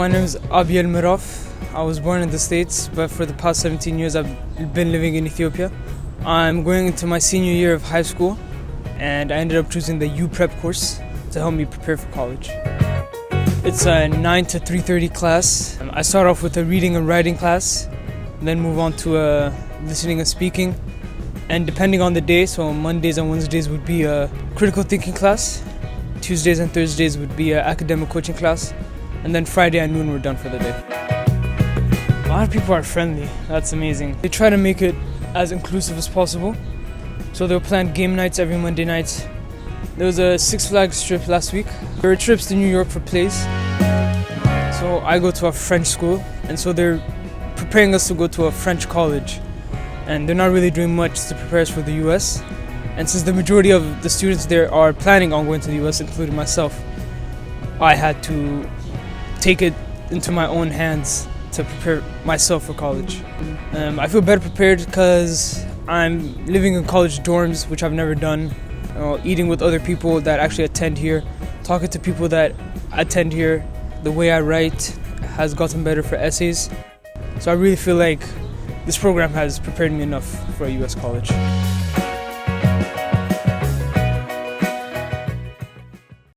My name is Abiel. I was born in the States, but for the past 17 years I've been living in Ethiopia. I'm going into my senior year of high school, and I ended up choosing the U-Prep course to help me prepare for college. It's a 9 to 3:30 class. I start off with a reading and writing class, then move on to a listening and speaking. And depending on the day, so Mondays and Wednesdays would be a critical thinking class, Tuesdays and Thursdays would be an academic coaching class, and then Friday at noon we're done for the day. A lot of people are friendly, that's amazing. They try to make it as inclusive as possible, so they'll plan game nights every Monday night. There was a Six Flags trip last week. There were trips to New York for plays. So I go to a French school, and so they're preparing us to go to a French college. And they're not really doing much to prepare us for the US. And since the majority of the students there are planning on going to the US, including myself, I had to take it into my own hands to prepare myself for college. I feel better prepared because I'm living in college dorms, which I've never done, eating with other people that actually attend here, talking to people that attend here. The way I write has gotten better for essays. So I really feel like this program has prepared me enough for a US college.